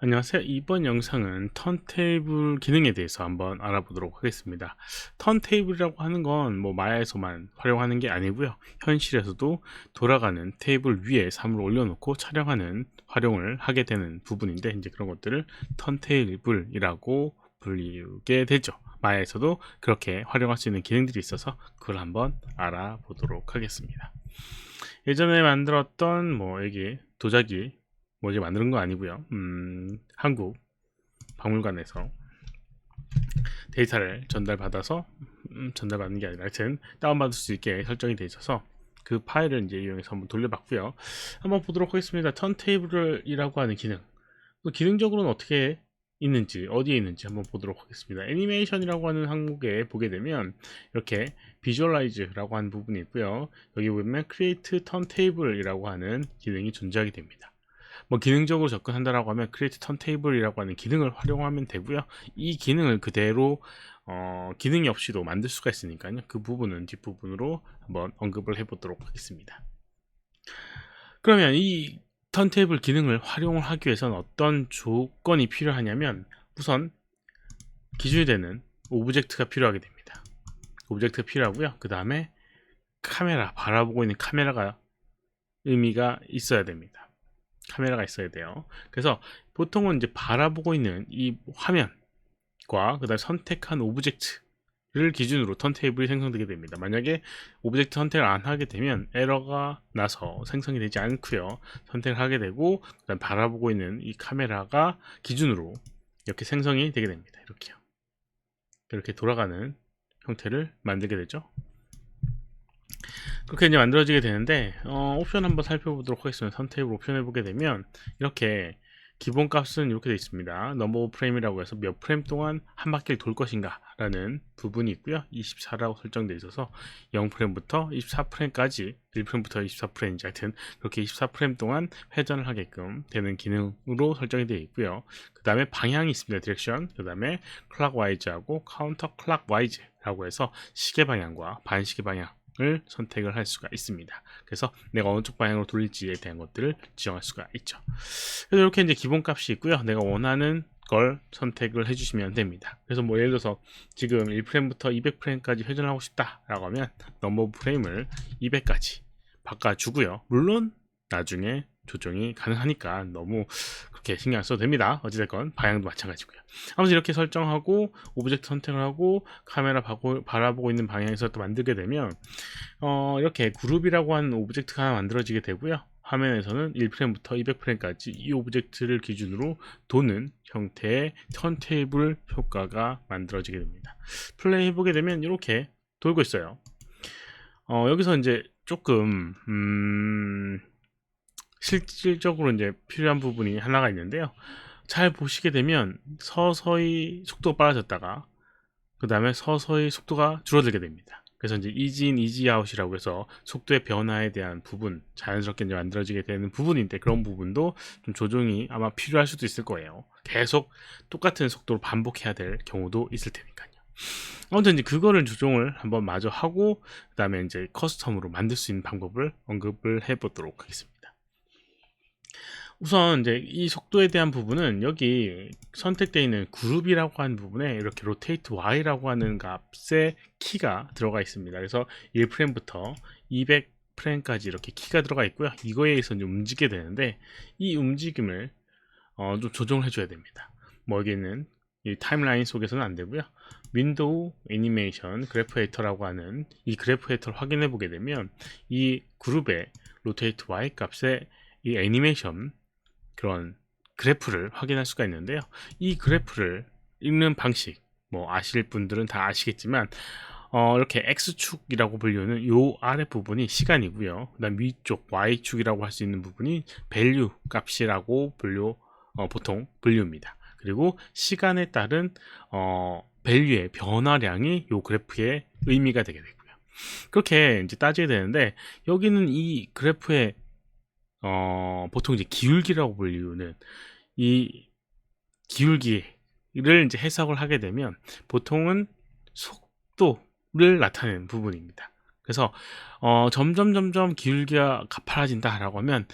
안녕하세요. 이번 영상은 턴테이블 기능에 대해서 한번 알아보도록 하겠습니다. 턴테이블이라고 하는 건 마야에서만 활용하는 게 아니고요. 현실에서도 돌아가는 테이블 위에 사물을 올려놓고 촬영하는 활용을 하게 되는 부분인데, 이제 그런 것들을 턴테이블이라고 불리게 되죠. 마야에서도 그렇게 활용할 수 있는 기능들이 있어서 그걸 한번 알아보도록 하겠습니다. 예전에 만들었던 여기 도자기 이제 만드는 거 아니고요. 한국 박물관에서 데이터를 전달받아서 전달받는 게 아니라 하여튼 다운받을 수 있게 설정이 되어 있어서 그 파일을 이제 이용해서 한번 돌려봤고요. 한번 보도록 하겠습니다. 턴테이블이라고 하는 기능, 기능적으로는 어떻게 있는지, 어디에 있는지 한번 보도록 하겠습니다. 애니메이션이라고 하는 항목에 보게 되면 이렇게 비주얼라이즈라고 하는 부분이 있고요. 여기 보면 create turntable이라고 하는 기능이 존재하게 됩니다. 기능적으로 접근한다라고 하면 create turntable이라고 하는 기능을 활용하면 되고요. 이 기능을 그대로 기능이 없이도 만들 수가 있으니까요. 그 부분은 뒷부분으로 한번 언급을 해보도록 하겠습니다. 그러면 이 턴테이블 기능을 활용을 하기 위해서는 어떤 조건이 필요하냐면, 우선 기준이 되는 오브젝트가 필요하게 됩니다. 오브젝트가 필요하고요. 그 다음에 카메라, 바라보고 있는 카메라가 의미가 있어야 됩니다. 카메라가 있어야 돼요. 그래서 보통은 이제 바라보고 있는 이 화면과 그 다음에 선택한 오브젝트를 기준으로 턴테이블이 생성되게 됩니다. 만약에 오브젝트 선택을 안 하게 되면 에러가 나서 생성이 되지 않고요. 선택을 하게 되고 그다음 바라보고 있는 이 카메라가 기준으로 이렇게 생성이 되게 됩니다. 이렇게요. 이렇게 돌아가는 형태를 만들게 되죠. 그렇게 이제 만들어지게 되는데, 옵션 한번 살펴보도록 하겠습니다. 턴테이블 옵션을 보게 되면 이렇게 기본 값은 이렇게 되어 있습니다. 넘버 오브 프레임이라고 해서 몇 프레임 동안 한 바퀴를 돌 것인가 라는 부분이 있고요. 24라고 설정되어 있어서 0프레임부터 24프레임까지, 1프레임부터 24프레임인지 하여튼 그렇게 24프레임 동안 회전을 하게끔 되는 기능으로 설정이 되어 있고요. 그 다음에 방향이 있습니다. 디렉션. 그 다음에 클락와이즈하고 카운터 클락와이즈라고 해서 시계 방향과 반시계 방향 을 선택을 할 수가 있습니다. 그래서 내가 어느 쪽 방향으로 돌릴지에 대한 것들을 지정할 수가 있죠. 그래서 이렇게 이제 기본 값이 있고요. 내가 원하는 걸 선택을 해주시면 됩니다. 그래서 예를 들어서 지금 1프레임부터 200프레임까지 회전하고 싶다라고 하면 넘버 프레임을 200까지 바꿔주고요. 물론 나중에 조정이 가능하니까 너무 그렇게 신경 안 써도 됩니다. 어찌됐건 방향도 마찬가지고요. 아무튼 이렇게 설정하고 오브젝트 선택을 하고 카메라 바라보고 있는 방향에서 또 만들게 되면 이렇게 그룹이라고 하는 오브젝트가 하나 만들어지게 되고요. 화면에서는 1프레임부터 200프레임까지 이 오브젝트를 기준으로 도는 형태의 턴테이블 효과가 만들어지게 됩니다. 플레이 해보게 되면 이렇게 돌고 있어요. 여기서 이제 조금 실질적으로 이제 필요한 부분이 하나가 있는데요. 잘 보시게 되면 서서히 속도가 빨라졌다가 그 다음에 서서히 속도가 줄어들게 됩니다. 그래서 이제 이지인 이지아웃이라고 해서 속도의 변화에 대한 부분, 자연스럽게 이제 만들어지게 되는 부분인데, 그런 부분도 좀 조정이 아마 필요할 수도 있을 거예요. 계속 똑같은 속도로 반복해야 될 경우도 있을 테니까요. 아무튼 이제 그거를 조정을 한번 마저 하고 그 다음에 이제 커스텀으로 만들 수 있는 방법을 언급을 해보도록 하겠습니다. 우선 이제 이 속도에 대한 부분은 여기 선택되어 있는 그룹이라고 하는 부분에 이렇게 rotate y라고 하는 값의 키가 들어가 있습니다. 그래서 1프레임부터 200프레임까지 이렇게 키가 들어가 있고요. 이거에 의해서 이제 움직이게 되는데, 이 움직임을 좀 조정을 해줘야 됩니다. 여기 있는 이 타임라인 속에서는 안 되고요. 윈도우 애니메이션 그래프 에디터라고 하는 이 그래프 에디터를 확인해 보게 되면 이 그룹의 rotate y 값의 이 애니메이션 그런 그래프를 확인할 수가 있는데요. 이 그래프를 읽는 방식, 아실 분들은 다 아시겠지만 이렇게 X축이라고 불리는 요 아래 부분이 시간이고요. 그 다음 위쪽 Y축이라고 할 수 있는 부분이 밸류 값이라고 보통 분류입니다. 그리고 시간에 따른 밸류의 변화량이 요 그래프의 의미가 되게 되고요. 그렇게 이제 따지게 되는데, 여기는 이 그래프의 보통 이제 기울기라고 불리는 이 기울기를 이제 해석을 하게 되면 보통은 속도를 나타내는 부분입니다. 그래서 점점 기울기가 가파라진다라고 하면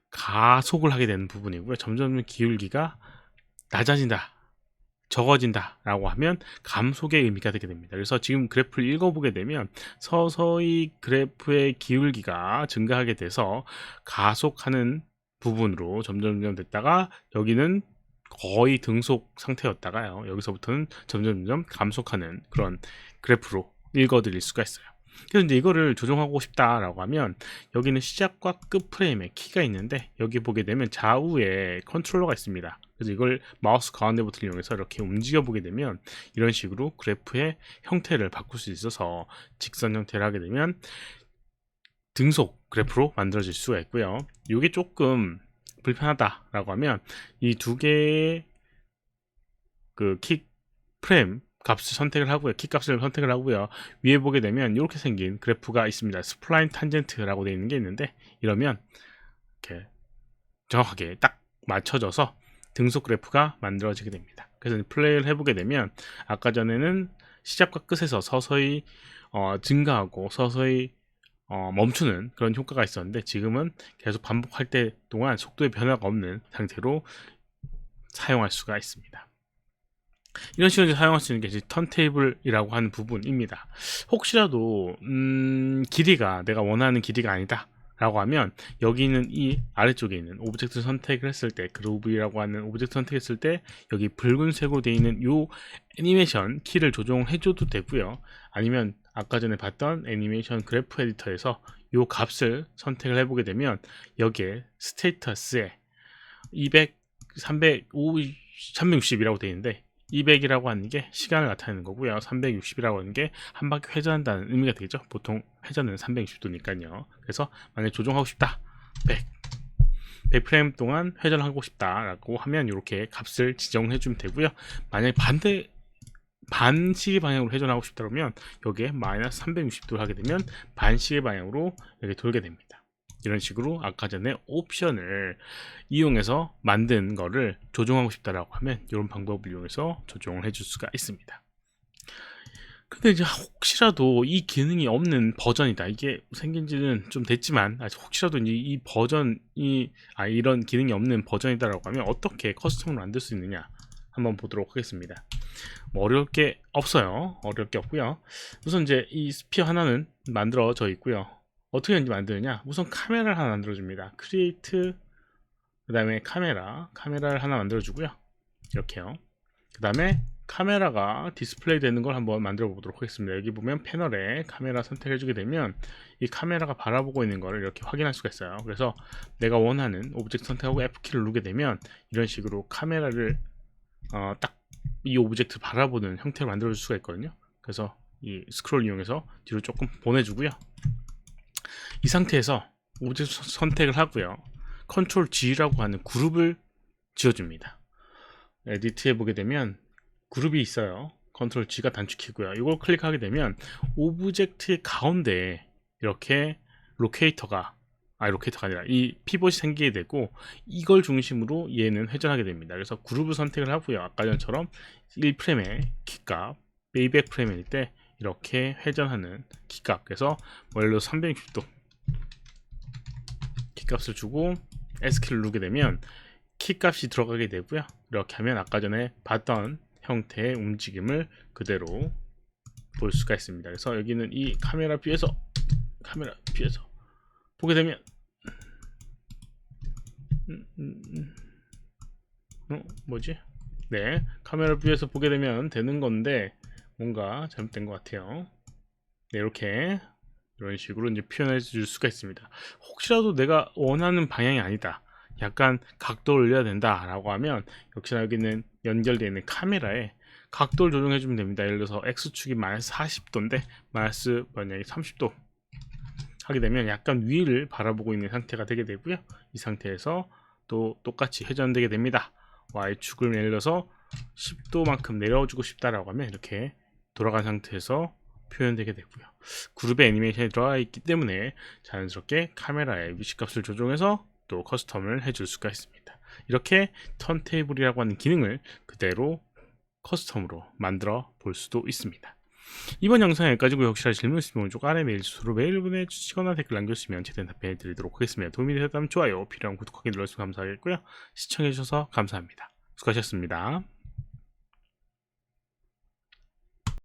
가속을 하게 되는 부분이고요. 점점 기울기가 낮아진다, 적어진다 라고 하면 감속의 의미가 되게 됩니다. 그래서 지금 그래프를 읽어보게 되면 서서히 그래프의 기울기가 증가하게 돼서 가속하는 부분으로 점점 됐다가 여기는 거의 등속 상태였다가요, 여기서부터는 점점 감속하는 그런 그래프로 읽어드릴 수가 있어요. 그래서 이제 이거를 조정하고 싶다라고 하면 여기는 시작과 끝 프레임에 키가 있는데 여기 보게 되면 좌우에 컨트롤러가 있습니다. 그래서 이걸 마우스 가운데 버튼을 이용해서 이렇게 움직여 보게 되면 이런 식으로 그래프의 형태를 바꿀 수 있어서 직선 형태를 하게 되면 등속 그래프로 만들어질 수가 있고요. 이게 조금 불편하다라고 하면 이 두 개의 그 킥 프레임 값을 선택을 하고요. 키 값을 선택을 하고요. 위에 보게 되면 이렇게 생긴 그래프가 있습니다. 스플라인 탄젠트라고 되어 있는 게 있는데 이러면 이렇게 정확하게 딱 맞춰져서 등속 그래프가 만들어지게 됩니다. 그래서 플레이를 해보게 되면 아까 전에는 시작과 끝에서 서서히 증가하고 서서히 멈추는 그런 효과가 있었는데 지금은 계속 반복할 때 동안 속도의 변화가 없는 상태로 사용할 수가 있습니다. 이런 식으로 사용할 수 있는 게 이제 턴테이블이라고 하는 부분입니다. 혹시라도 길이가 내가 원하는 길이가 아니다 라고 하면 여기 있는 이 아래쪽에 있는 오브젝트 선택을 했을 때 그루브라고 하는 오브젝트 선택했을 때 여기 붉은색으로 되어 있는 요 애니메이션 키를 조정해 줘도 되고요. 아니면 아까 전에 봤던 애니메이션 그래프 에디터에서 요 값을 선택을 해보게 되면 여기에 스테이터스에 200, 360이라고 되어 있는데 200이라고 하는 게 시간을 나타내는 거고요. 360이라고 하는 게 한 바퀴 회전한다는 의미가 되겠죠. 보통 회전은 360도니까요. 그래서 만약에 조정하고 싶다, 100프레임 동안 회전하고 싶다라고 하면 이렇게 값을 지정해 주면 되고요. 만약에 반시계 방향으로 회전하고 싶다 그러면 여기에 마이너스 360도를 하게 되면 반시계 방향으로 이렇게 돌게 됩니다. 이런 식으로 아까 전에 옵션을 이용해서 만든 거를 조정하고 싶다라고 하면 이런 방법을 이용해서 조정을 해줄 수가 있습니다. 근데 이제 혹시라도 이 기능이 없는 버전이다, 이게 생긴 지는 좀 됐지만 아직 혹시라도 이제 이 버전이 이런 기능이 없는 버전이다라고 하면 어떻게 커스텀을 만들 수 있느냐 한번 보도록 하겠습니다. 뭐 어려울 게 없어요. 어려울 게 없고요. 우선 이제 이 스피어 하나는 만들어져 있고요. 어떻게 만드느냐, 우선 카메라를 하나 만들어 줍니다. 크리에이트, 그 다음에 카메라를 하나 만들어 주고요. 이렇게요. 그 다음에 카메라가 디스플레이 되는 걸 한번 만들어 보도록 하겠습니다. 여기 보면 패널에 카메라 선택해 주게 되면 이 카메라가 바라보고 있는 거를 이렇게 확인할 수가 있어요. 그래서 내가 원하는 오브젝트 선택하고 F키를 누르게 되면 이런 식으로 카메라를 딱 이 오브젝트 바라보는 형태로 만들어 줄 수가 있거든요. 그래서 이 스크롤 이용해서 뒤로 조금 보내주고요. 이 상태에서 오브젝트 선택을 하고요. 컨트롤 G라고 하는 그룹을 지어줍니다. 에디트해 보게 되면 그룹이 있어요. 컨트롤 G가 단축키고요. 이걸 클릭하게 되면 오브젝트의 가운데에 이렇게 로케이터가 아니라 이 피봇이 생기게 되고 이걸 중심으로 얘는 회전하게 됩니다. 그래서 그룹을 선택을 하고요. 아까 전처럼 1프레임의 키값, 베이백 프레임일 때 이렇게 회전하는 키값, 그래서 예를 들어 360도 키값을 주고 S키를 누르게 되면 키값이 들어가게 되고요. 이렇게 하면 아까 전에 봤던 형태의 움직임을 그대로 볼 수가 있습니다. 그래서 여기는 이 카메라 뷰에서 보게 되면 뭐지? 네, 카메라 뷰에서 보게 되면 되는 건데 뭔가 잘못된 것 같아요. 네, 이렇게 이런 식으로 이제 표현해 줄 수가 있습니다. 혹시라도 내가 원하는 방향이 아니다, 약간 각도를 올려야 된다 라고 하면 역시나 여기는 연결되어 있는 카메라에 각도를 조정해 주면 됩니다. 예를 들어서 X축이 마이너스 40도인데 마이너스 만약에 30도 하게 되면 약간 위를 바라보고 있는 상태가 되게 되고요. 이 상태에서 또 똑같이 회전되게 됩니다. Y축을 예를 들어서 10도만큼 내려주고 싶다라고 하면 이렇게 돌아간 상태에서 표현되게 되고요. 그룹의 애니메이션이 들어가 있기 때문에 자연스럽게 카메라의 위치값을 조정해서 또 커스텀을 해줄 수가 있습니다. 이렇게 턴테이블이라고 하는 기능을 그대로 커스텀으로 만들어 볼 수도 있습니다. 이번 영상 여기까지고요. 혹시나 질문 있으면 오른쪽 아래 메일 주소로 메일 보내주시거나 댓글 남겨주시면 최대한 답변해 드리도록 하겠습니다. 도움이 되셨다면 좋아요, 필요한 구독하기 눌러주시면 감사하겠고요. 시청해주셔서 감사합니다. 수고하셨습니다. 수고하셨습니다.